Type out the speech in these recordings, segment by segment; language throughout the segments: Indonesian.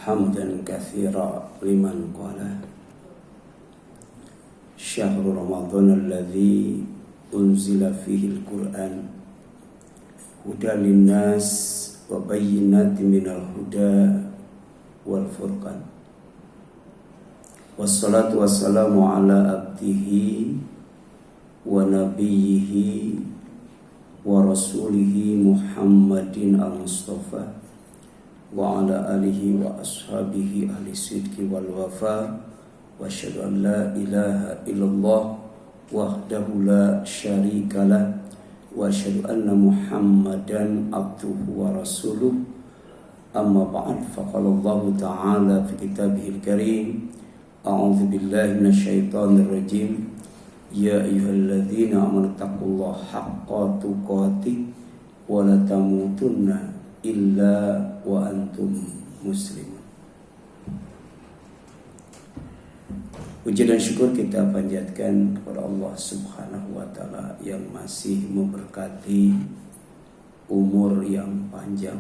hamdan katsira liman qala syahrul ramadhan alladzi unzila fihi al-Qur'an hudan linnas wa bayyinatin minal huda wal furqan. Wassalatu wassalamu ala abdihi wa nabiyhi wa rasulihi Muhammadin al-Mustafa wa ala alihi wa ashabihi ahli sidqi wal wafa wa asyhadu an la ilaha illallah wahdahu la syarikalah wa asyhadu anna Muhammadan abduhu wa rasuluh. Amma ba'd, faqala Allah ta'ala fi kitabihil karim, a'udzu billahi minasyaitonir rajim, ya ayyuhalladzina amanu taqullaha haqqa tuqatih wa la tamutunna illa wa antum muslimun. Puji dan syukur kita panjatkan kepada Allah Subhanahu wa taala yang masih memberkati umur yang panjang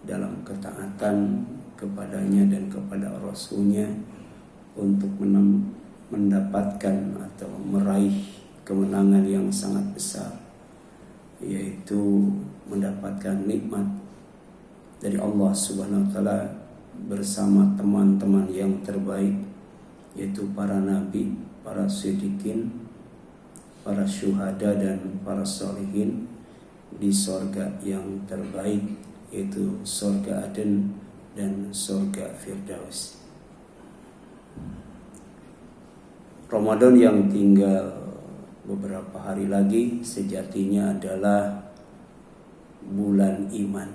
dalam ketaatan kepadanya dan kepada Rasulnya untuk mendapatkan atau meraih kemenangan yang sangat besar, yaitu mendapatkan nikmat dari Allah Subhanahu wa taala bersama teman-teman yang terbaik, yaitu para nabi, para siddiqin, para syuhada dan para sholihin di sorga yang terbaik, yaitu sorga Aden dan sorga Firdaus. Ramadan yang tinggal beberapa hari lagi sejatinya adalah bulan iman,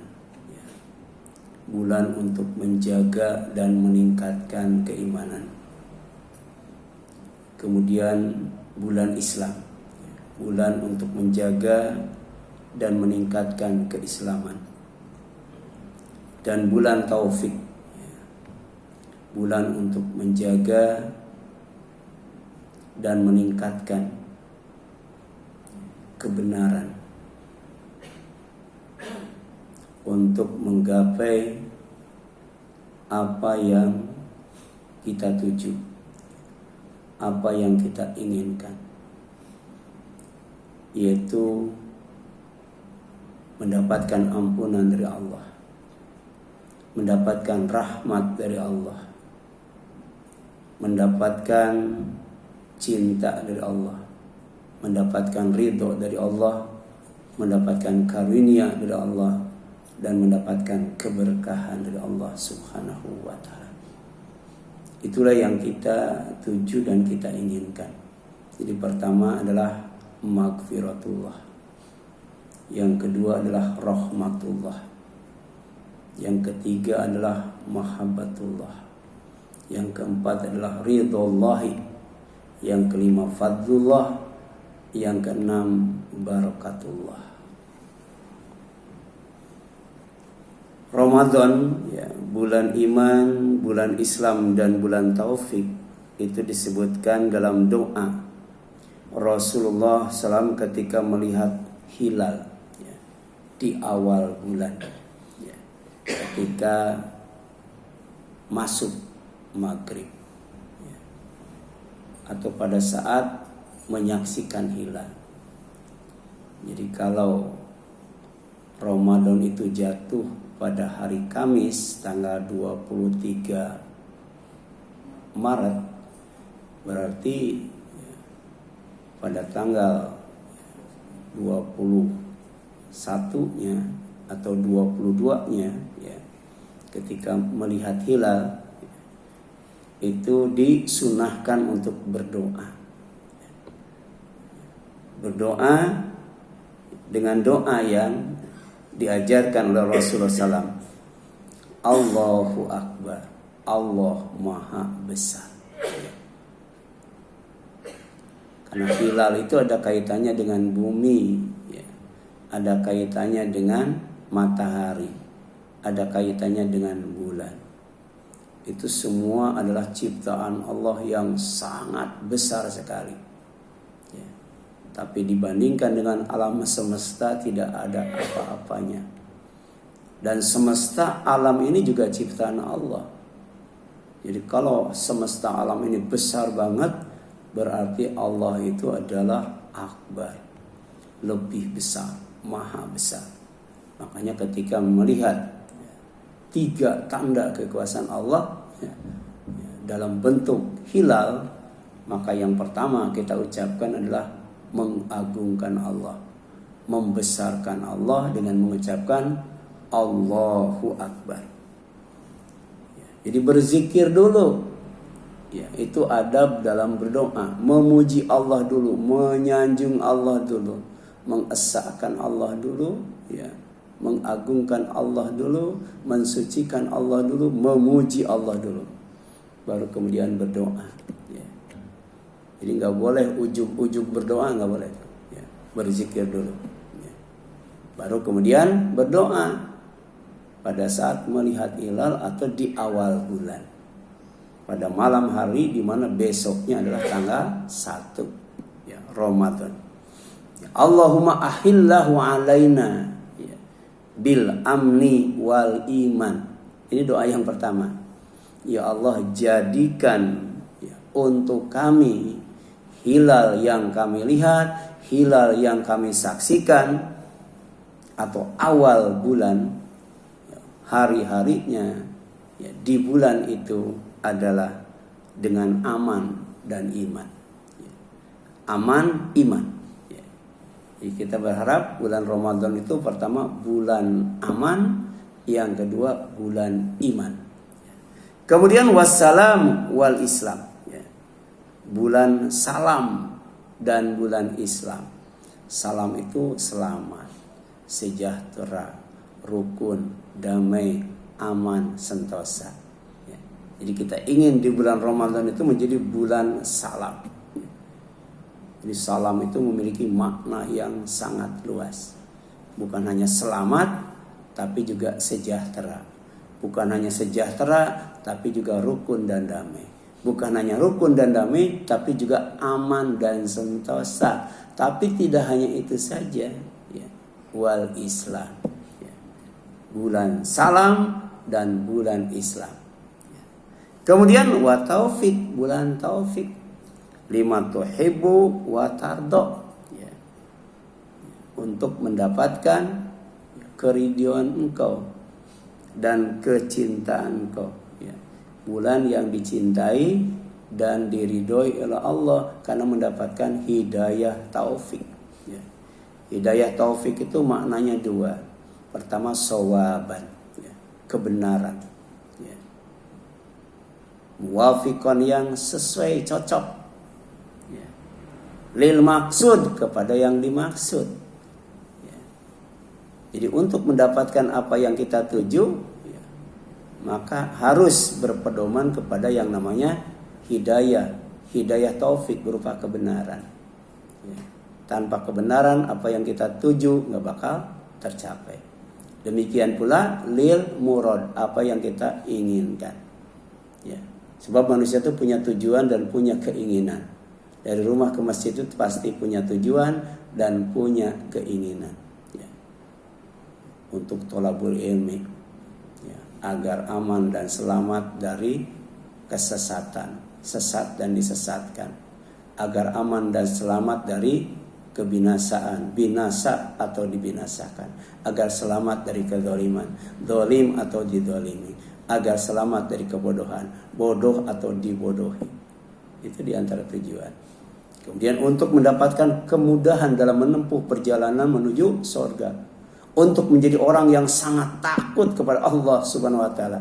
bulan untuk menjaga dan meningkatkan keimanan. Kemudian bulan Islam, bulan untuk menjaga dan meningkatkan keislaman. Dan bulan taufik, bulan untuk menjaga dan meningkatkan kebenaran, untuk menggapai apa yang kita tuju, apa yang kita inginkan, yaitu mendapatkan ampunan dari Allah, mendapatkan rahmat dari Allah, mendapatkan cinta dari Allah, mendapatkan ridho dari Allah, mendapatkan karunia dari Allah, dan mendapatkan keberkahan dari Allah Subhanahu wa ta'ala. Itulah yang kita tuju dan kita inginkan. Jadi pertama adalah maghfiratullah, yang kedua adalah rahmatullah, yang ketiga adalah mahabbatullah, yang keempat adalah ridhollahi, yang kelima fadlullah, yang keenam barakatullah. Ramadan, bulan iman, bulan Islam dan bulan taufik, itu disebutkan dalam doa Rasulullah SAW ketika melihat hilal di awal bulan, ketika masuk maghrib, atau pada saat menyaksikan hilal. Jadi kalau Ramadan itu jatuh pada hari Kamis tanggal 23 Maret, berarti pada tanggal 21-nya atau 22-nya ketika melihat hilal, itu disunahkan untuk berdoa. Berdoa dengan doa yang diajarkan oleh Rasulullah SAW. Allahu Akbar, Allah Maha Besar. Karena hilal itu ada kaitannya dengan bumi, ada kaitannya dengan matahari, ada kaitannya dengan bulan. Itu semua adalah ciptaan Allah yang sangat besar sekali. Tapi dibandingkan dengan alam semesta tidak ada apa-apanya. Dan semesta alam ini juga ciptaan Allah. Jadi kalau semesta alam ini besar banget, berarti Allah itu adalah akbar, lebih besar, maha besar. Makanya ketika melihat 3 tanda kekuasaan Allah dalam bentuk hilal, maka yang pertama kita ucapkan adalah mengagungkan Allah, membesarkan Allah dengan mengucapkan Allahu Akbar. Jadi berzikir dulu, itu adab dalam berdoa, memuji Allah dulu, menyanjung Allah dulu, mengesahkan Allah dulu, mengagungkan Allah dulu, mensucikan Allah dulu, memuji Allah dulu, baru kemudian berdoa. Jadi nggak boleh ujug-ujug berdoa, nggak boleh. Berzikir dulu, baru kemudian berdoa pada saat melihat hilal atau di awal bulan, pada malam hari di mana besoknya adalah tanggal 1 Ramadan. Allahumma ahillahu alaina bil amni wal iman. Ini doa yang pertama. Ya Allah, jadikan untuk kami hilal yang kami lihat, hilal yang kami saksikan, atau awal bulan, hari-harinya di bulan itu adalah dengan aman dan iman. Aman, iman. Jadi kita berharap bulan Ramadan itu pertama bulan aman, yang kedua bulan iman. Kemudian wassalam wal Islam, bulan salam dan bulan Islam. Salam itu selamat, sejahtera, rukun, damai, aman, sentosa. Jadi kita ingin di bulan Ramadan itu menjadi bulan salam. Jadi salam itu memiliki makna yang sangat luas. Bukan hanya selamat, tapi juga sejahtera. Bukan hanya sejahtera, tapi juga rukun dan damai. Bukan hanya rukun dan damai, tapi juga aman dan sentosa. Tapi tidak hanya itu saja. Wal Islam. Bulan salam dan bulan Islam. Kemudian wa taufik, bulan taufik. Lima tuhibbu wa tardo, untuk mendapatkan keridhaan engkau dan kecintaan engkau. Bulan yang dicintai dan diridhoi oleh Allah karena mendapatkan hidayah taufik. Hidayah taufik itu maknanya 2. Pertama sawaban, kebenaran. Muwafiqan, yang sesuai, cocok. Lil maksud, kepada yang dimaksud. Jadi untuk mendapatkan apa yang kita tuju, maka harus berpedoman kepada yang namanya hidayah. Hidayah taufik berupa kebenaran. Tanpa kebenaran apa yang kita tuju nggak bakal tercapai. Demikian pula lil murad, apa yang kita inginkan. Sebab manusia itu punya tujuan dan punya keinginan. Dari rumah ke masjid itu pasti punya tujuan dan punya keinginan. Untuk thalabul ilmi, agar aman dan selamat dari kesesatan, sesat dan disesatkan. Agar aman dan selamat dari kebinasaan, binasa atau dibinasakan. Agar selamat dari kezaliman, zalim atau dizalimi. Agar selamat dari kebodohan, bodoh atau dibodohi. Itu diantara tujuan. Kemudian untuk mendapatkan kemudahan dalam menempuh perjalanan menuju surga, untuk menjadi orang yang sangat takut kepada Allah Subhanahu wa taala,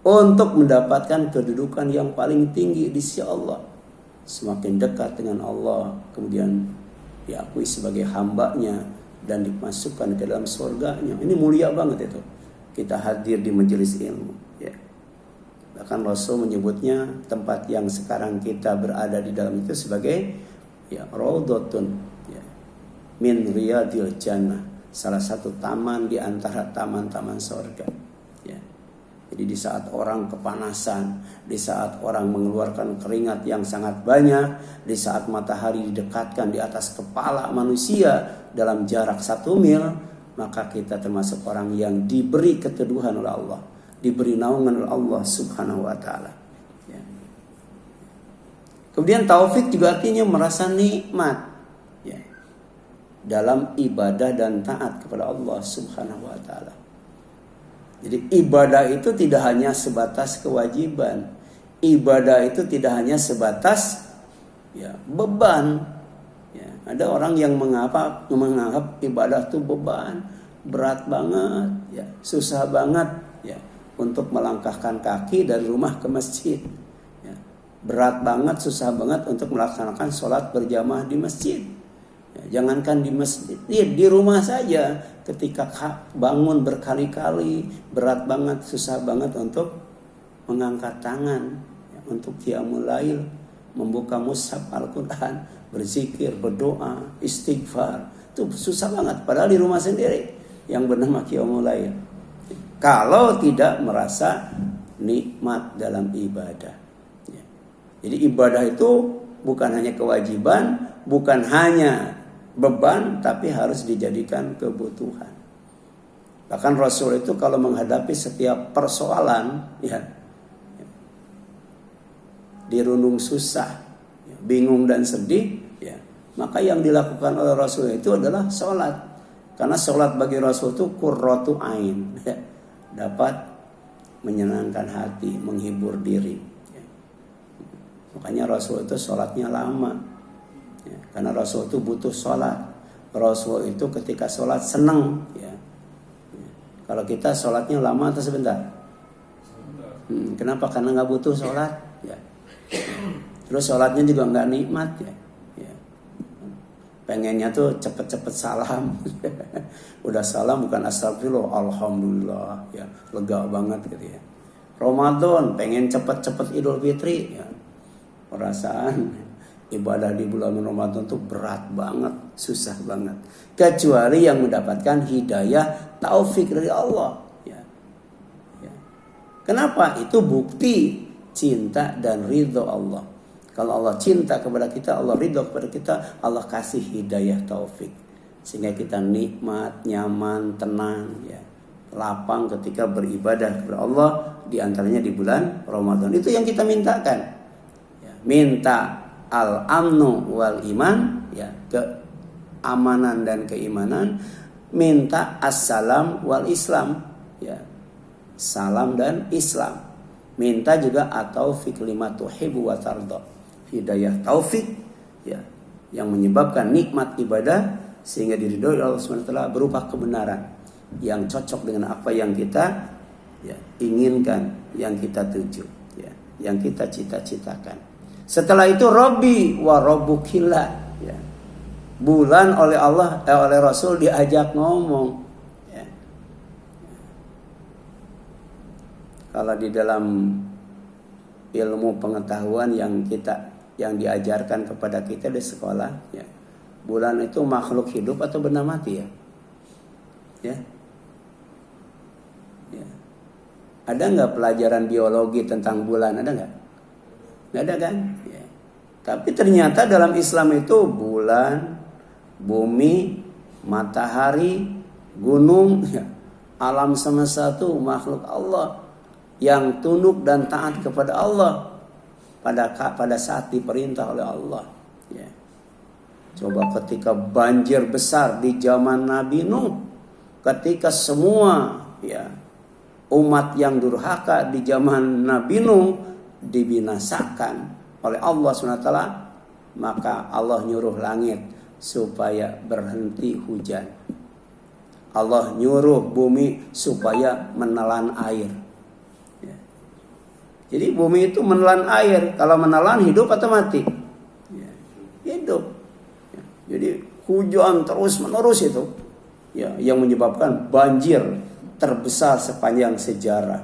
untuk mendapatkan kedudukan yang paling tinggi di sisi Allah, semakin dekat dengan Allah, kemudian diakui sebagai hambanya dan dimasukkan ke dalam surganya. Ini mulia banget itu. Kita hadir di majelis ilmu. Bahkan Rasul menyebutnya tempat yang sekarang kita berada di dalam itu sebagai raudhatun min riyadil jannah, salah satu taman di antara taman-taman surga. Jadi di saat orang kepanasan, di saat orang mengeluarkan keringat yang sangat banyak, di saat matahari didekatkan di atas kepala manusia dalam jarak 1 mil, maka kita termasuk orang yang diberi keteduhan oleh Allah, diberi naungan oleh Allah Subhanahu wa taala. Ya. Kemudian taufik juga artinya merasa nikmat, ya, dalam ibadah dan taat kepada Allah Subhanahu wa taala. Jadi ibadah itu tidak hanya sebatas kewajiban. Ibadah itu tidak hanya sebatas, ya, beban. Ya, ada orang yang menganggap ibadah itu beban, berat banget, ya, susah banget, ya, untuk melangkahkan kaki dari rumah ke masjid. Ya, berat banget, susah banget untuk melaksanakan sholat berjamaah di masjid. Ya, jangankan di masjid, di rumah saja ketika bangun berkali-kali, berat banget, susah banget untuk mengangkat tangan, ya, untuk qiyamul lail, membuka mushaf Al-Quran, berzikir, berdoa, istighfar. Itu susah banget, padahal di rumah sendiri yang bernama qiyamul lail. Kalau tidak merasa nikmat dalam ibadah, ya. Jadi ibadah itu bukan hanya kewajiban, bukan hanya beban, tapi harus dijadikan kebutuhan. Bahkan Rasul itu kalau menghadapi setiap persoalan, ya, dirundung susah, ya, bingung dan sedih, ya, maka yang dilakukan oleh Rasul itu adalah sholat. Karena sholat bagi Rasul itu qurratu ain, ya, dapat menyenangkan hati, menghibur diri, ya. Makanya Rasul itu sholatnya lama. Ya, karena Rasul itu butuh sholat. Rasul itu ketika sholat senang, ya. Ya. Kalau kita sholatnya lama atau sebentar? Kenapa? Karena nggak butuh sholat, ya. Terus sholatnya juga nggak nikmat, ya. Ya. Pengennya tuh cepet-cepet salam. Udah salam bukan astagfirullah, alhamdulillah, ya, lega banget gitu, ya. Ramadan pengen cepet-cepet Idul Fitri, ya. Perasaan ibadah di bulan Ramadan itu berat banget, susah banget. Kecuali yang mendapatkan hidayah taufik dari Allah. Ya. Ya. Kenapa? Itu bukti cinta dan ridho Allah. Kalau Allah cinta kepada kita, Allah ridho kepada kita, Allah kasih hidayah taufik. Sehingga kita nikmat, nyaman, tenang, ya, lapang ketika beribadah kepada Allah, di antaranya di bulan Ramadan. Itu yang kita mintakan. Ya. Minta al-amnu wal iman, ya, keamanan dan keimanan. Minta as-salam wal islam, ya, salam dan Islam. Minta juga at-taufik lima tuhibbu wa tarda, hidayah taufik, ya, yang menyebabkan nikmat ibadah sehingga diridhoi Allah SWT berupa kebenaran yang cocok dengan apa yang kita, ya, inginkan, yang kita tuju, ya, yang kita cita-citakan. Setelah itu Rabbi wa Rabbukillah, ya. Bulan oleh Allah, oleh Rasul diajak ngomong, ya. Kalau di dalam ilmu pengetahuan yang diajarkan kepada kita di sekolah, ya, bulan itu makhluk hidup atau benda mati, ya? Ya. Ya. Ada nggak pelajaran biologi tentang bulan? Ada nggak? Nggak ada kan? Ya. Tapi ternyata dalam Islam itu bulan, bumi, matahari, gunung, ya, alam semesta itu makhluk Allah yang tunduk dan taat kepada Allah pada saat diperintah oleh Allah. Ya. Coba ketika banjir besar di zaman Nabi Nuh, ketika semua, ya, umat yang durhaka di zaman Nabi Nuh dibinasakan oleh Allah SWT, maka Allah nyuruh langit supaya berhenti hujan. Allah nyuruh bumi supaya menelan air. Ya. Jadi bumi itu menelan air. Kalau menelan hidup atau mati? Ya. Hidup. Ya. Jadi hujan terus menerus itu, ya, yang menyebabkan banjir terbesar sepanjang sejarah,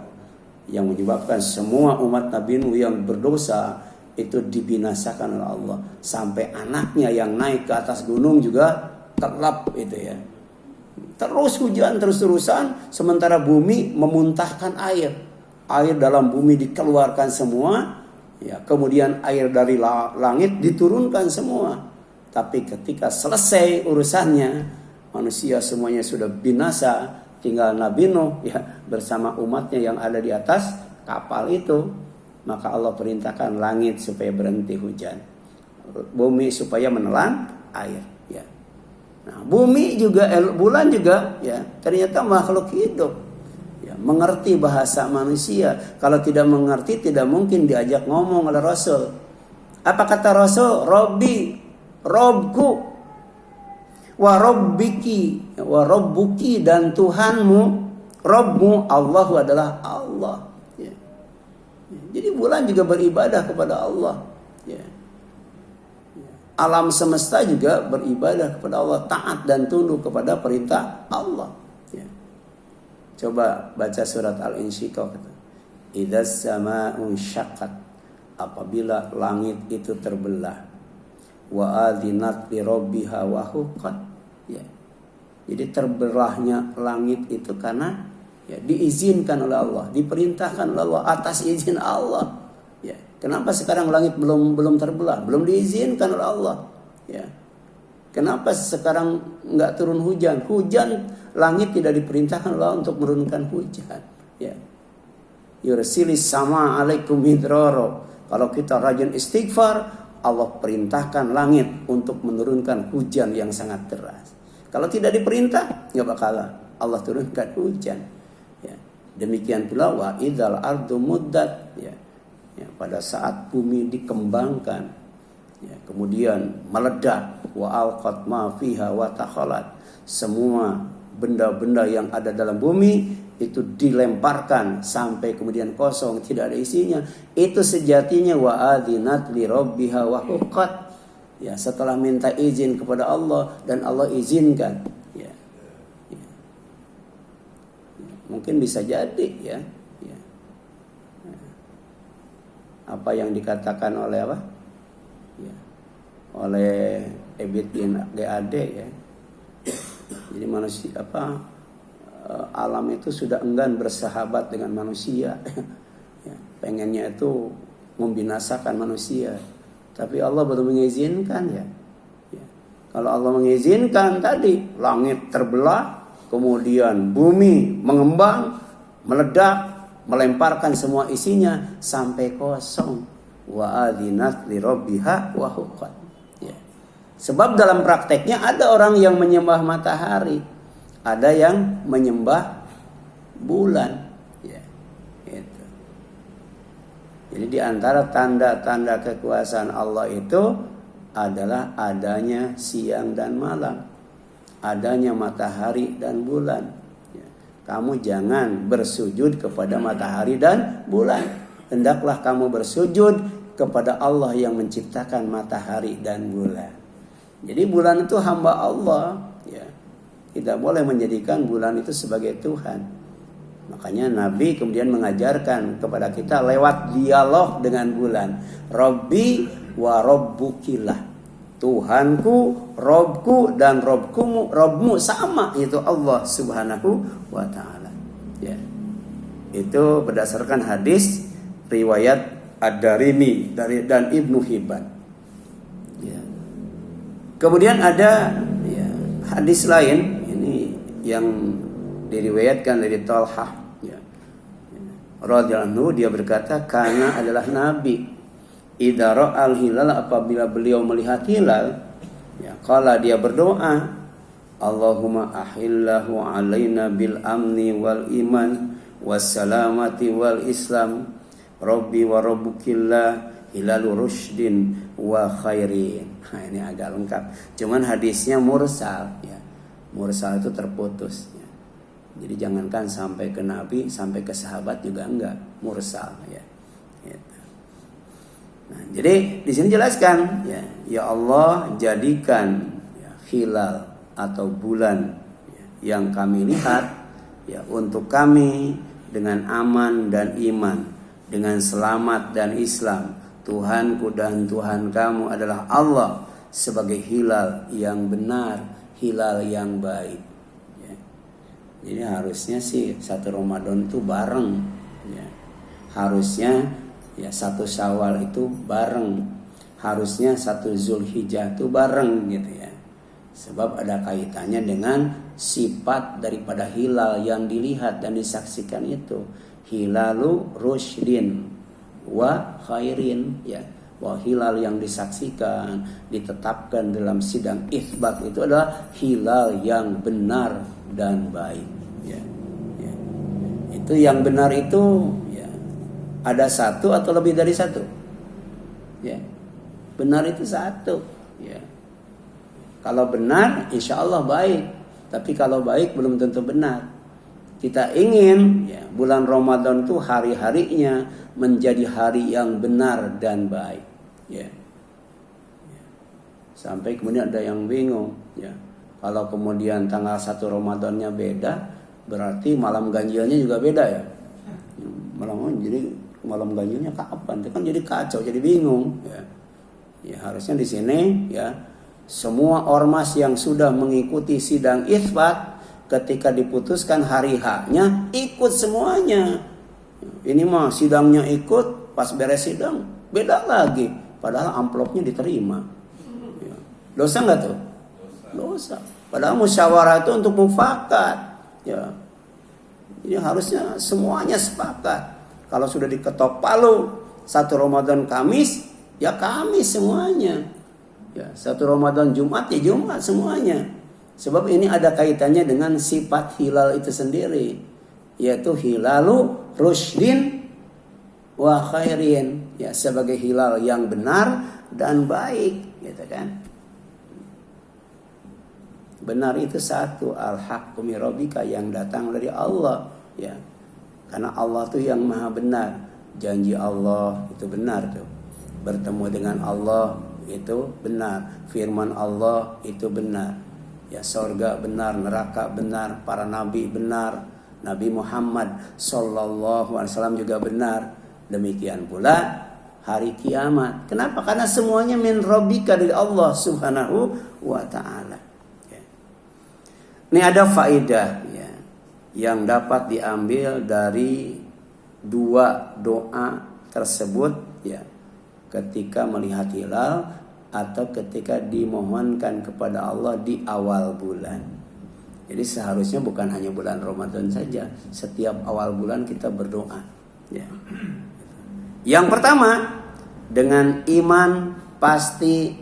yang menyebabkan semua umat Nabi Nuh yang berdosa itu dibinasakan oleh Allah. Sampai anaknya yang naik ke atas gunung juga telap itu, ya. Terus hujan terus-terusan, sementara bumi memuntahkan air. Air dalam bumi dikeluarkan semua, ya, kemudian air dari langit diturunkan semua. Tapi ketika selesai urusannya, manusia semuanya sudah binasa, tinggal Nabi Nuh ya bersama umatnya yang ada di atas kapal itu, maka Allah perintahkan langit supaya berhenti hujan, bumi supaya menelan air ya. Nah, bumi juga bulan juga ya ternyata makhluk hidup ya, mengerti bahasa manusia. Kalau tidak mengerti tidak mungkin diajak ngomong oleh Rasul. Apa kata Rasul? Robbi, Robku, wa Robbiki, wa Robbuki, dan Tuhanmu, Robmu, Allahu adalah Allah ya. Jadi bulan juga beribadah kepada Allah ya. Alam semesta juga beribadah kepada Allah, taat dan tunduk kepada perintah Allah ya. Coba baca surat Al-Insyiqaq. Idzas samaa'u syaqqat, apabila langit itu terbelah, wa adzinat li rabbiha wa huqqat ya. Jadi terbelahnya langit itu karena ya diizinkan oleh Allah, diperintahkan oleh Allah atas izin Allah ya. Kenapa sekarang langit belum terbelah? Belum diizinkan oleh Allah ya. Kenapa sekarang enggak turun hujan? Hujan, langit tidak diperintahkan oleh Allah untuk menurunkan hujan ya. Yursilis sama alaikum midraro. Kalau kita rajin istighfar, Allah perintahkan langit untuk menurunkan hujan yang sangat deras. Kalau tidak diperintah, nggak bakalan Allah turunkan hujan. Ya. Demikian pula wa idzal ardu muddat. Ya. Ya, pada saat bumi dikembangkan, ya, kemudian meledak, wa alqat ma fiha wa takhalat. Semua benda-benda yang ada dalam bumi itu dilemparkan sampai kemudian kosong, tidak ada isinya. Itu sejatinya wa adzinat li rabbiha wa huqqat. Ya, setelah minta izin kepada Allah dan Allah izinkan. Ya. Ya. Mungkin bisa jadi ya. Ya. Apa yang dikatakan oleh apa? Ya. Oleh Ebit bin GAD ya. Jadi manusia alam itu sudah enggan bersahabat dengan manusia ya, pengennya itu membinasakan manusia, tapi Allah baru mengizinkan ya. Ya. Kalau Allah mengizinkan tadi langit terbelah, kemudian bumi mengembang, meledak, melemparkan semua isinya sampai kosong. Wa adzinat li rabbiha wa huqqat. Ya. Sebab dalam prakteknya ada orang yang menyembah matahari, ada yang menyembah bulan ya, itu. Jadi di antara tanda-tanda kekuasaan Allah itu adalah adanya siang dan malam, adanya matahari dan bulan ya. Kamu jangan bersujud kepada matahari dan bulan, hendaklah kamu bersujud kepada Allah yang menciptakan matahari dan bulan. Jadi bulan itu hamba Allah ya. Tidak boleh menjadikan bulan itu sebagai Tuhan. Makanya Nabi kemudian mengajarkan kepada kita lewat dialog dengan bulan. Robbi wa robbukilah. Tuhanku, Robku, dan Robmu sama. Itu Allah subhanahu wa ta'ala ya. Itu berdasarkan hadis riwayat Ad-Darimi dan Ibnu Hibban ya. Kemudian ada ya, hadis lain yang diriwayatkan dari Talhah ya. Radhiyallahu anhu, dia berkata, karena adalah Nabi idza ra'al hilal, apabila beliau melihat hilal ya, qala, dia berdoa, Allahumma ahillahu alaina bil amni wal iman was salamati wal islam rabbi wa rabbukillah hilalu rushdin wa khairin. Nah, ini agak lengkap, cuman hadisnya mursal ya. Mursal itu terputus ya. Jadi jangankan sampai ke Nabi, sampai ke sahabat juga enggak, mursal ya. Gitu. Nah, jadi di sini jelaskan ya, ya Allah jadikan ya, hilal atau bulan ya, yang kami lihat ya untuk kami dengan aman dan iman, dengan selamat dan Islam. Tuhanku dan Tuhan kamu adalah Allah, sebagai hilal yang benar, hilal yang baik ya. Jadi harusnya sih satu Ramadan itu bareng ya. Harusnya ya satu Syawal itu bareng, harusnya satu Zulhijjah itu bareng gitu ya. Sebab ada kaitannya dengan sifat daripada hilal yang dilihat dan disaksikan itu. Hilalu rusydin wa khairin, ya. Bahwa hilal yang disaksikan, ditetapkan dalam sidang itsbat itu adalah hilal yang benar dan baik, ya. Ya. Itu yang benar itu, ya, ada satu atau lebih dari satu, ya. Benar itu satu, ya. Kalau benar, insya Allah baik. Tapi kalau baik belum tentu benar. Kita ingin, ya, bulan Ramadan itu hari-harinya menjadi hari yang benar dan baik, ya. Sampai kemudian ada yang bingung, ya. Kalau kemudian tanggal 1 Ramadannya beda, berarti malam ganjilnya juga beda, ya. Malam ganjilnya kapan? Itu kan jadi kacau, jadi bingung, ya. Ya, harusnya di sini, ya, semua ormas yang sudah mengikuti sidang itsbat ketika diputuskan hari H-nya ikut semuanya. Ini mah sidangnya ikut, pas beres sidang beda lagi, padahal amplopnya diterima. Ya. Dosa nggak tuh? Dosa. Padahal musyawarah itu untuk mufakat, ya. Ini harusnya semuanya sepakat. Kalau sudah diketok palu 1 Ramadan Kamis, ya Kamis semuanya. Ya, 1 Ramadan Jumat, ya Jumat semuanya. Sebab ini ada kaitannya dengan sifat hilal itu sendiri, yaitu hilalu rusydin wa khairin, ya, sebagai hilal yang benar dan baik, gitu kan. Benar itu satu, al-haqqu min rabbika, yang datang dari Allah, ya. Karena Allah tuh yang maha benar. Janji Allah itu benar tuh. Bertemu dengan Allah itu benar. Firman Allah itu benar. Ya, surga benar, neraka benar, para nabi benar, Nabi Muhammad sallallahu alaihi wasallam juga benar. Demikian pula hari kiamat. Kenapa? Karena semuanya min rabbika, dari Allah Subhanahu wa taala. Ya. Ini ada faedah, ya, yang dapat diambil dari dua doa tersebut, ya, ketika melihat hilal atau ketika dimohonkan kepada Allah di awal bulan. Jadi seharusnya bukan hanya bulan Ramadan saja, setiap awal bulan kita berdoa, ya. Yang pertama, dengan iman pasti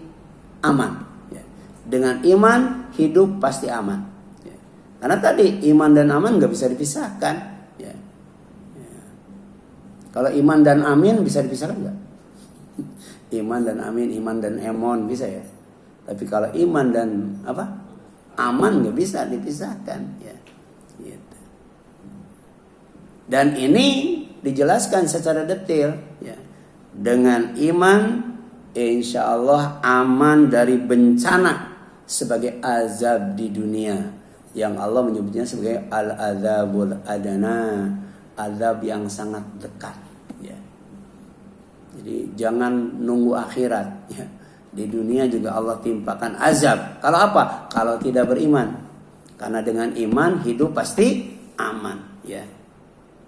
aman, ya. Dengan iman hidup pasti aman, ya. Karena tadi iman dan aman nggak bisa dipisahkan, ya. Ya. Kalau iman dan amin bisa dipisahkan nggak? Iman dan amin, iman dan emon bisa, ya. Tapi kalau iman dan apa? Aman nggak bisa dipisahkan, ya. Gitu. Dan ini dijelaskan secara detail, ya. Dengan iman, insya Allah aman dari bencana sebagai azab di dunia, yang Allah menyebutnya sebagai al-azabul adana, azab yang sangat dekat, ya. Jadi jangan nunggu akhirat, ya. Di dunia juga Allah timpakan azab. Kalau apa? Kalau tidak beriman. Karena dengan iman hidup pasti aman, ya.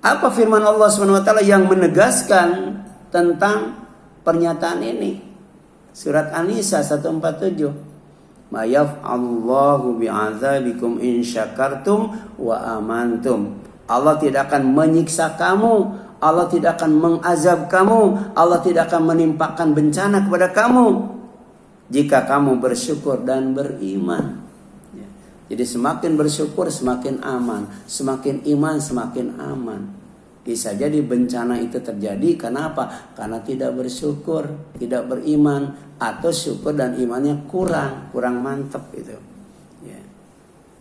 Apa firman Allah SWT yang menegaskan tentang pernyataan ini? Surat An-Nisa 147. Ma yaf'allahu bi'azabikum in syakartum wa amantum. Allah tidak akan menyiksa kamu, Allah tidak akan mengazab kamu, Allah tidak akan menimpakan bencana kepada kamu jika kamu bersyukur dan beriman. Ya. Jadi semakin bersyukur semakin aman, semakin iman semakin aman. Bisa jadi bencana itu terjadi karena apa? Karena tidak bersyukur, tidak beriman, atau syukur dan imannya kurang mantap itu. Ya.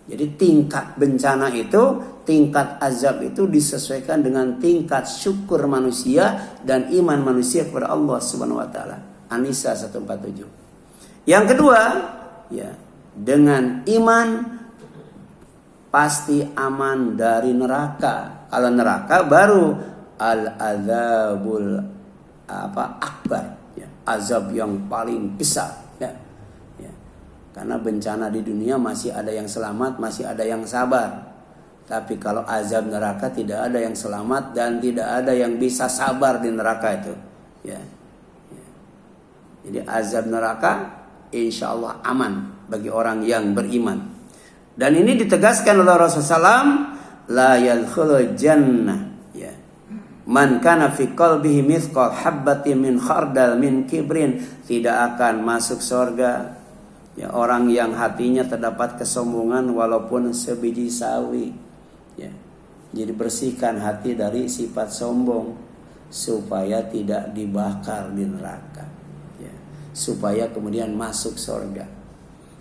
Jadi tingkat bencana itu, tingkat azab itu disesuaikan dengan tingkat syukur manusia dan iman manusia kepada Allah Subhanahu wa taala. An-Nisa 147. Yang kedua, ya, dengan iman pasti aman dari neraka. Kalau neraka baru al-adzabul akbar, ya, azab yang paling besar, ya. Ya. Karena bencana di dunia masih ada yang selamat, masih ada yang sabar. Tapi kalau azab neraka tidak ada yang selamat dan tidak ada yang bisa sabar di neraka itu, ya. Ya. Jadi azab neraka insya Allah aman bagi orang yang beriman. Dan ini ditegaskan oleh Rasulullah SAW, la yadkhulul jannah ya man kana fi qalbihi mithqal habbatin min khardal min kibrin, tidak akan masuk surga ya orang yang hatinya terdapat kesombongan walaupun sebiji sawi ya. Jadi bersihkan hati dari sifat sombong supaya tidak dibakar di neraka ya, supaya kemudian masuk surga.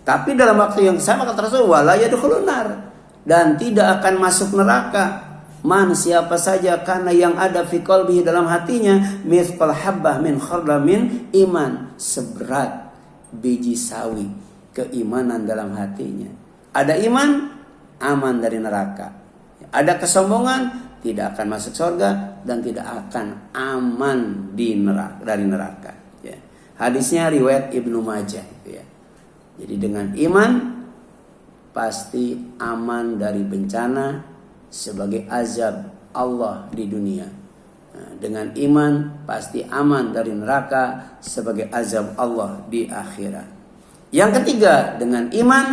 Tapi dalam waktu yang sama kata Rasul, wala yadkhulun nar, dan tidak akan masuk neraka man siapa saja karena yang ada fi qalbihi dalam hatinya mithqal habbah min khardal min iman, seberat biji sawi keimanan dalam hatinya. Ada iman, aman dari neraka. Ada kesombongan, tidak akan masuk surga dan tidak akan aman dari neraka ya. Hadisnya riwayat Ibnu Majah ya. Jadi dengan iman pasti aman dari bencana sebagai azab Allah di dunia. Nah, dengan iman pasti aman dari neraka sebagai azab Allah di akhirat. Yang ketiga, dengan iman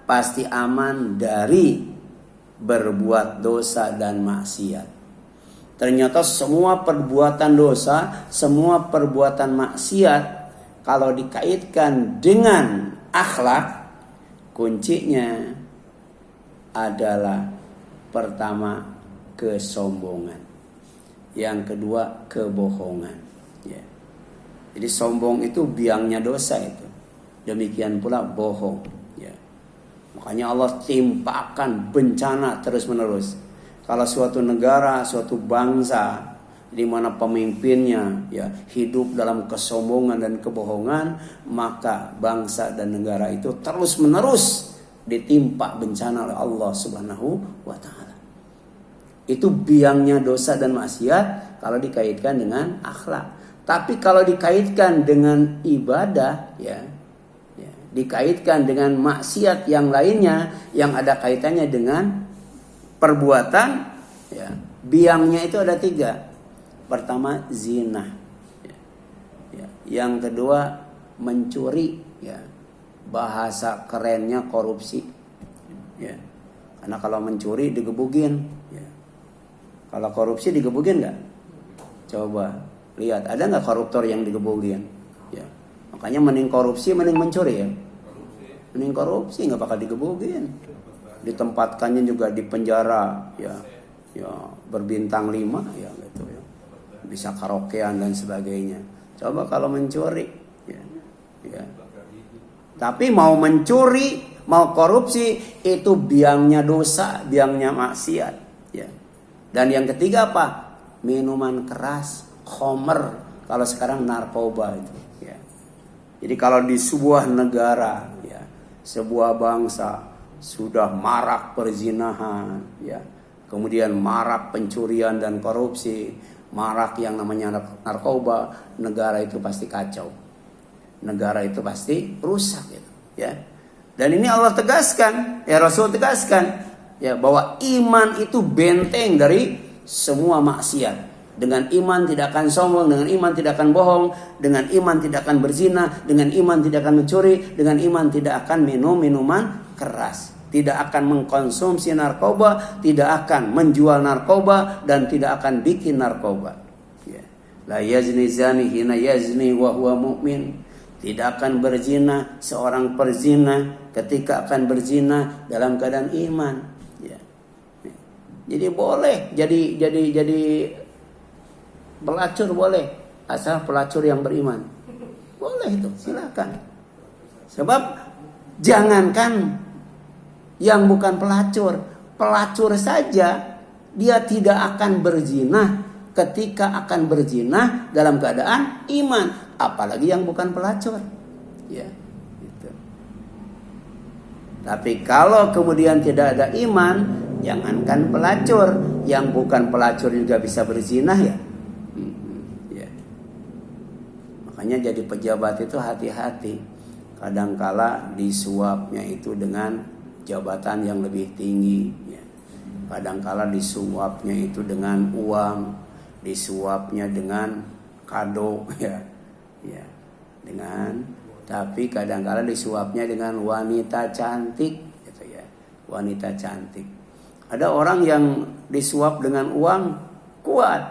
pasti aman dari berbuat dosa dan maksiat. Ternyata semua perbuatan dosa, semua perbuatan maksiat kalau dikaitkan dengan akhlak, kuncinya adalah pertama kesombongan, yang kedua kebohongan ya. Jadi sombong itu biangnya dosa itu, demikian pula bohong ya. Makanya Allah timpakan bencana terus menerus. Kalau suatu negara, suatu bangsa di mana pemimpinnya ya hidup dalam kesombongan dan kebohongan, maka bangsa dan negara itu terus menerus ditimpa bencana oleh Allah Subhanahu wa taala. Itu biangnya dosa dan maksiat kalau dikaitkan dengan akhlak. Tapi kalau dikaitkan dengan ibadah ya, dikaitkan dengan maksiat yang lainnya yang ada kaitannya dengan perbuatan ya, biangnya itu ada 3. Pertama zina ya. Yang kedua mencuri ya. Bahasa kerennya korupsi ya. Karena kalau mencuri digebukin ya. Kalau korupsi digebukin nggak? Coba lihat, ada nggak koruptor yang digebukin ya. Makanya mending korupsi mending mencuri ya. Mending korupsi nggak bakal digebukin. Ditempatkannya juga di penjara ya, berbintang 5 ya gitu ya. Bisa karaokean dan sebagainya. Coba kalau mencuri ya. Tapi mau mencuri, mau korupsi, itu biangnya dosa, biangnya maksiat ya. Dan yang ketiga apa? Minuman keras, khamr, kalau sekarang narkoba itu ya. Jadi kalau di sebuah negara ya, sebuah bangsa sudah marak perzinahan ya, kemudian marak pencurian dan korupsi, marak yang namanya narkoba, negara itu pasti kacau. Negara itu pasti rusak gitu, ya. Dan ini Allah tegaskan, ya Rasul tegaskan, ya bahwa iman itu benteng dari semua maksiat. Dengan iman tidak akan sombong, dengan iman tidak akan bohong, dengan iman tidak akan berzina, dengan iman tidak akan mencuri, dengan iman tidak akan minum minuman keras, tidak akan mengkonsumsi narkoba, tidak akan menjual narkoba, dan tidak akan bikin narkoba. Ya. La yazni zani hina yazni wa huwa mu'min. Tidak akan berzina seorang perzina ketika akan berzina dalam keadaan iman. Ya. Jadi boleh jadi pelacur boleh, asal pelacur yang beriman. Boleh itu, silakan. Sebab jangankan yang bukan pelacur, pelacur saja dia tidak akan berzina ketika akan berzina dalam keadaan iman, apalagi yang bukan pelacur. Ya, gitu. Tapi kalau kemudian tidak ada iman, jangankan pelacur, yang bukan pelacur juga bisa berzina ya. Makanya jadi pejabat itu hati-hati. Kadangkala disuapnya itu dengan jabatan yang lebih tinggi ya. Kadangkala disuapnya itu dengan uang, disuapnya dengan kado ya. Ya, dengan Tapi kadang-kala disuapnya dengan wanita cantik, gitu ya. Wanita cantik. Ada orang yang disuap dengan uang kuat,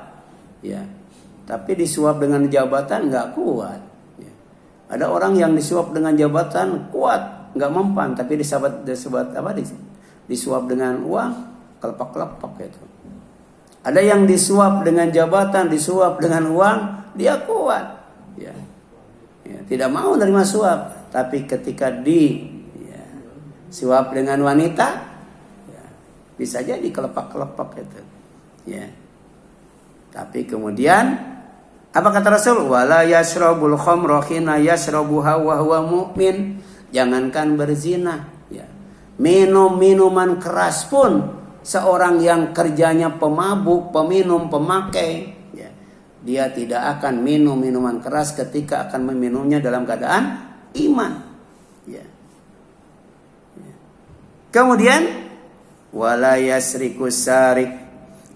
ya. Tapi disuap dengan jabatan nggak kuat. Ya. Ada orang yang disuap dengan jabatan kuat, nggak mempan, tapi disuap dengan uang kelepak-kelepak gitu. Ada yang disuap dengan jabatan, disuap dengan uang, dia kuat. Ya. Ya, tidak mau menerima suap. Tapi ketika disuap dengan wanita, ya, bisa jadi kelepak-kelepak gitu. Ya. Tapi kemudian apa kata Rasul? Wala yashrabul khamra hina yashrabuha wa huwa mu'min. Jangankan berzina, ya. Minum minuman keras pun seorang yang kerjanya pemabuk, peminum, pemakai, ya, dia tidak akan minum minuman keras ketika akan meminumnya dalam keadaan iman. Ya. Ya. Kemudian wala yasriku sarik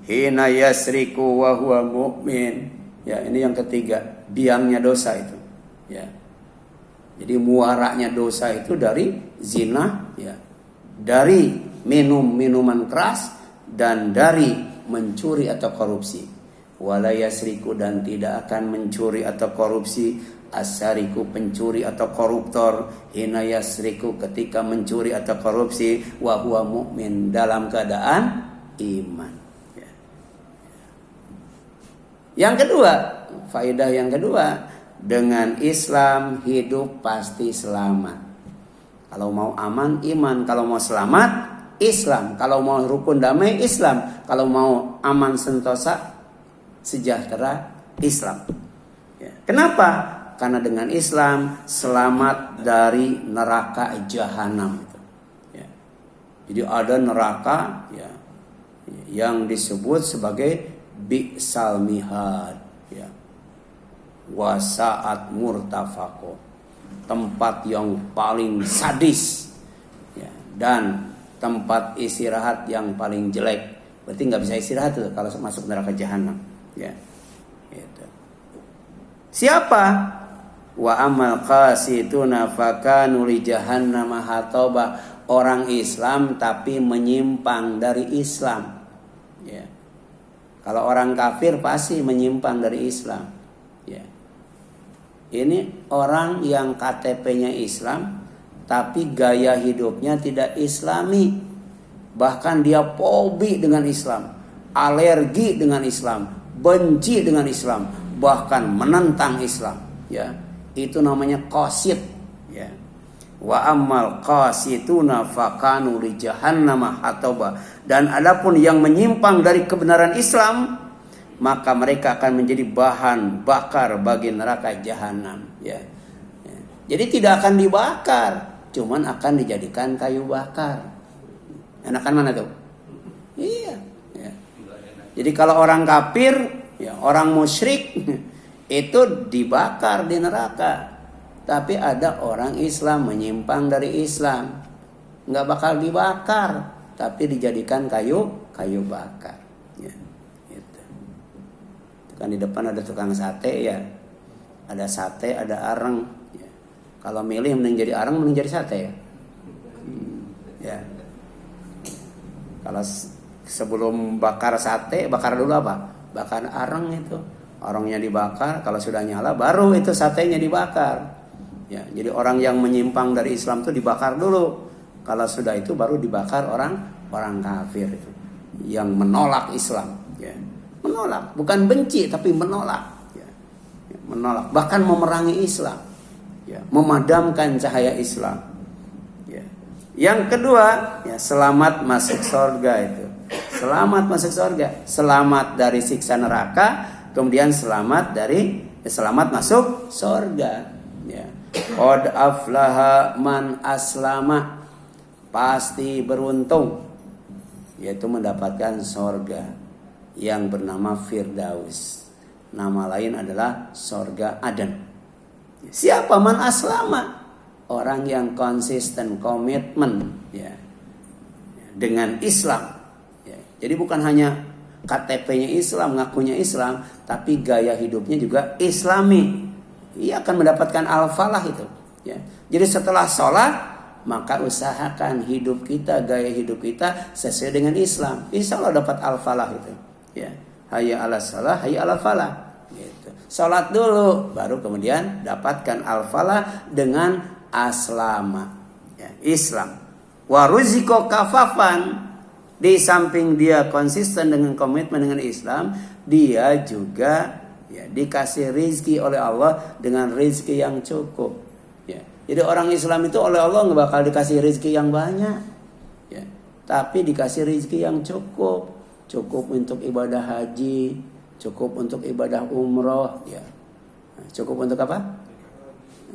hina yasriku wa huwa mu'min. Ya, ini yang ketiga, biangnya dosa itu. Ya. Jadi muaranya dosa itu dari zina, ya. Dari minum minuman keras dan dari mencuri atau korupsi. Wala yasriku, dan tidak akan mencuri atau korupsi, asariku pencuri atau koruptor, hina yasriku ketika mencuri atau korupsi, wa huwa mu'min dalam keadaan iman. Ya. Yang kedua, faedah yang kedua, dengan Islam hidup pasti selamat. Kalau mau aman, iman. Kalau mau selamat, Islam. Kalau mau rukun damai, Islam. Kalau mau aman sentosa, sejahtera, Islam. Ya. Kenapa? Karena dengan Islam selamat dari neraka jahanam. Ya. Jadi ada neraka, ya, yang disebut sebagai bi'sal mihad, ya, wasaat murtafaqo, tempat yang paling sadis, ya, dan tempat istirahat yang paling jelek. Berarti nggak bisa istirahat tuh kalau masuk neraka jahanam. Ya. Gitu. Siapa? Wa amal qasituna fakanu li jahannam hataba. Orang Islam tapi menyimpang dari Islam. Ya. Kalau orang kafir pasti menyimpang dari Islam. Ya. Ini orang yang KTP-nya Islam tapi gaya hidupnya tidak Islami. Bahkan dia fobi dengan Islam, alergi dengan Islam, benci dengan Islam, bahkan menentang Islam. Ya, itu namanya qasid. Ya. Wa ammal qasituna fakanu li jahannam hataba. Dan adapun yang menyimpang dari kebenaran Islam, maka mereka akan menjadi bahan bakar bagi neraka jahanam. Ya. Ya. Jadi tidak akan dibakar, cuman akan dijadikan kayu bakar. Enakan mana tuh? Iya. Ya. Jadi kalau orang kafir, ya, orang musyrik itu dibakar di neraka. Tapi ada orang Islam menyimpang dari Islam, nggak bakal dibakar, tapi dijadikan kayu bakar. Ya. Gitu. Kan di depan ada tukang sate, ya. Ada sate, ada areng. Ya. Kalau milih mending jadi areng, mending jadi sate, ya. Ya. Kalau sebelum bakar sate, bakar dulu apa? Bakar areng itu. Arengnya dibakar, kalau sudah nyala baru itu satenya dibakar. Ya, jadi orang yang menyimpang dari Islam itu dibakar dulu. Kalau sudah itu baru dibakar orang kafir itu, yang menolak Islam. Ya. Menolak, bukan benci tapi menolak. Ya. Ya, menolak, bahkan memerangi Islam. Ya, memadamkan cahaya Islam. Ya. Yang kedua, ya, selamat masuk surga itu. Selamat masuk surga, selamat dari siksa neraka, kemudian selamat masuk surga. Ya. Qad aflaha man aslama, pasti beruntung, yaitu mendapatkan surga yang bernama Firdaus. Nama lain adalah surga Aden. Siapa man aslama? Orang yang konsisten, komitmen, ya, dengan Islam. Ya. Jadi bukan hanya KTP-nya Islam, ngakunya Islam, tapi gaya hidupnya juga Islami. Ia akan mendapatkan al-falah itu. Ya. Jadi setelah sholat, maka usahakan hidup kita, gaya hidup kita sesuai dengan Islam. Insya Allah dapat al-falah itu. Ya. Hayya ala salah, hayya ala falah. Gitu. Sholat dulu, baru kemudian dapatkan al-falah dengan aslama. Ya, Islam. Waruziko kafafan. Di samping dia konsisten dengan komitmen dengan Islam, dia juga dikasih rizki oleh Allah dengan rizki yang cukup. Ya. Jadi orang Islam itu oleh Allah nggak bakal dikasih rizki yang banyak, ya. Tapi dikasih rizki yang cukup, cukup untuk ibadah haji, cukup untuk ibadah umroh, ya. Nah, cukup untuk apa?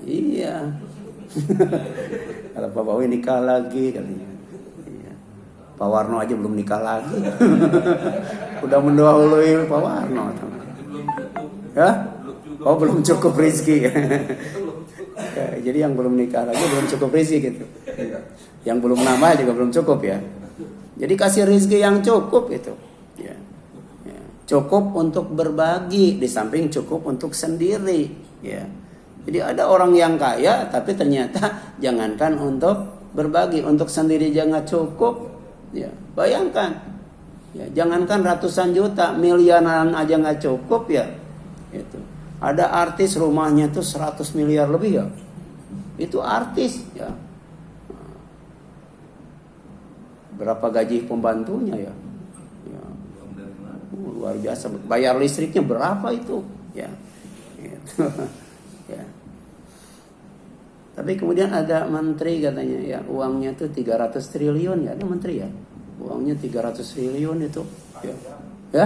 Iya. Kalau Pak Bawi nikah lagi katanya. Iya. Pak Warno aja belum nikah lagi. Udah mendahului Pak Warno. Ya? Oh belum cukup rezeki. Ya, jadi yang belum nikah lagi belum cukup rezeki gitu. Yang belum nambah juga belum cukup ya. Jadi kasih rezeki yang cukup itu. Ya. Ya. Cukup untuk berbagi, di samping cukup untuk sendiri. Ya. Jadi ada orang yang kaya tapi ternyata jangankan untuk berbagi, untuk sendiri jangan cukup. Ya, bayangkan. Ya, jangankan ratusan juta, miliaran aja nggak cukup ya. Itu. Ada artis rumahnya tuh 100 miliar lebih ya. Itu artis ya. Berapa gaji pembantunya ya? Ya. Luar biasa. Bayar listriknya berapa itu? Ya. Gitu. Ya. Tapi kemudian ada menteri katanya ya, uangnya tuh 300 triliun ya, ada menteri ya. Uangnya 300 triliun itu. Ya. Ya?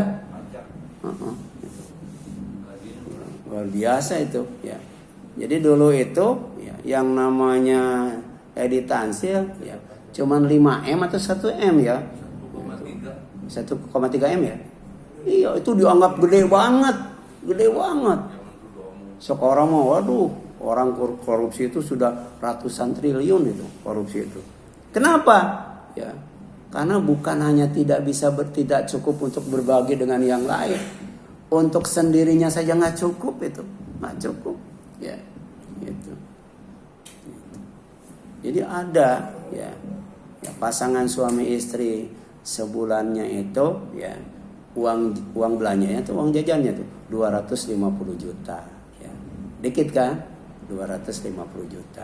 Luar biasa itu ya. Jadi dulu itu ya, yang namanya Edi Tansil ya, cuman 5M atau 1M ya. 1,3 M ya. Iya, itu dianggap gede banget. Gede banget. Sekarang mau waduh, orang korupsi itu sudah ratusan triliun itu korupsi itu. Kenapa? Ya. Karena bukan hanya tidak tidak cukup untuk berbagi dengan yang lain, untuk sendirinya saja nggak cukup itu, nggak cukup, ya, gitu. Jadi ada, ya pasangan suami istri sebulannya itu, ya uang belanjanya itu uang jajannya tuh 250 juta, ya, dikit kan? 250 juta.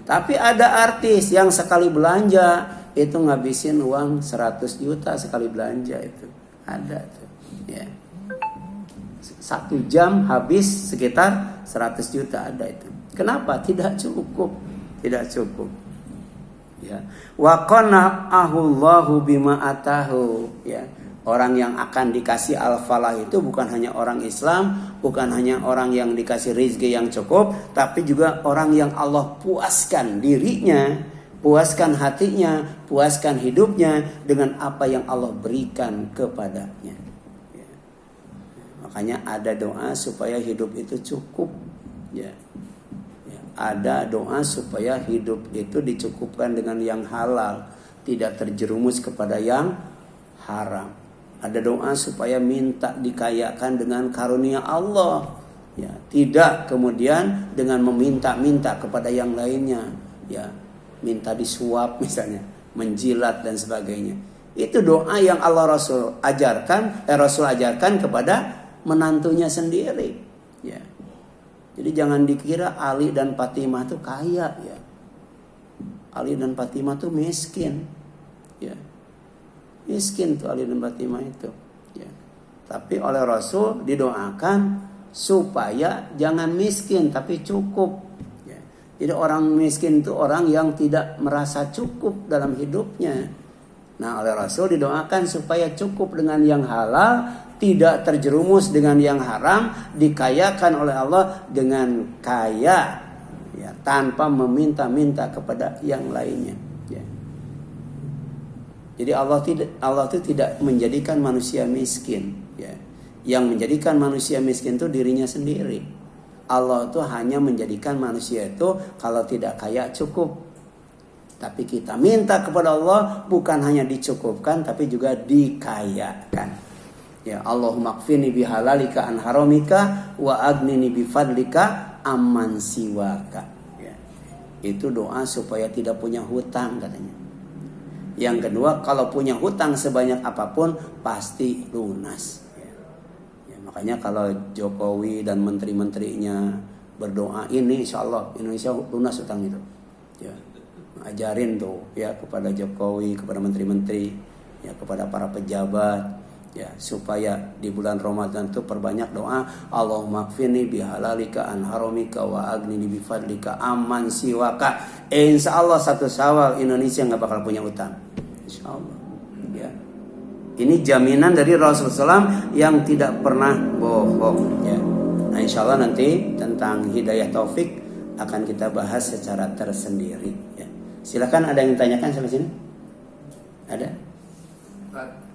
Tapi ada artis yang sekali belanja itu ngabisin uang 100 juta sekali belanja itu. Ada tuh. Ya. 1 jam habis sekitar 100 juta ada itu. Kenapa? Tidak cukup. Tidak cukup. Ya. Wa qana'ahu Allahu bima atahu, ya. Orang yang akan dikasih al-falah itu bukan hanya orang Islam, bukan hanya orang yang dikasih rezeki yang cukup, tapi juga orang yang Allah puaskan dirinya, puaskan hatinya, puaskan hidupnya dengan apa yang Allah berikan kepadanya. Ya. Makanya ada doa supaya hidup itu cukup. Ya. Ya. Ada doa supaya hidup itu dicukupkan dengan yang halal, tidak terjerumus kepada yang haram. Ada doa supaya minta dikayakan dengan karunia Allah, ya, tidak kemudian dengan meminta-minta kepada yang lainnya, ya, minta disuap misalnya, menjilat dan sebagainya. Itu doa yang Rasul ajarkan kepada menantunya sendiri, ya. Jadi jangan dikira Ali dan Fatimah itu kaya, ya. Ali dan Fatimah itu miskin, ya. Miskin tuh Ali dan Fatimah itu, ya. Tapi oleh Rasul didoakan supaya jangan miskin tapi cukup, ya. Jadi orang miskin itu orang yang tidak merasa cukup dalam hidupnya. Nah, oleh Rasul didoakan supaya cukup dengan yang halal, tidak terjerumus dengan yang haram, dikayakan oleh Allah dengan kaya, ya, tanpa meminta-minta kepada yang lainnya. Jadi Allah itu tidak menjadikan manusia miskin, ya. Yang menjadikan manusia miskin itu dirinya sendiri. Allah itu hanya menjadikan manusia itu kalau tidak kaya cukup. Tapi kita minta kepada Allah bukan hanya dicukupkan tapi juga dikayakan. Ya, Allahumma qfini bihalalika an haramika wa aghnini bifadlika amman siwaka. Ya. Itu doa supaya tidak punya hutang katanya. Yang kedua, kalau punya hutang sebanyak apapun pasti lunas. Ya, makanya kalau Jokowi dan menteri-menterinya berdoa ini, insya Allah Indonesia lunas hutang itu. Ya, ajarin tuh ya kepada Jokowi, kepada menteri-menteri, ya kepada para pejabat, ya supaya di bulan Ramadan itu perbanyak doa, Allahumma kfini bihalalika an haramika wa aghnini bifadlika amman siwaka. Insya Allah 1 Syawal Indonesia nggak bakal punya utang. Insya Allah. Ya. Ini jaminan dari Rasulullah SAW yang tidak pernah bohong. Ya. Nah, insya Allah nanti tentang hidayah taufik akan kita bahas secara tersendiri. Ya. Silakan, ada yang ditanyakan sampai sini? Ada?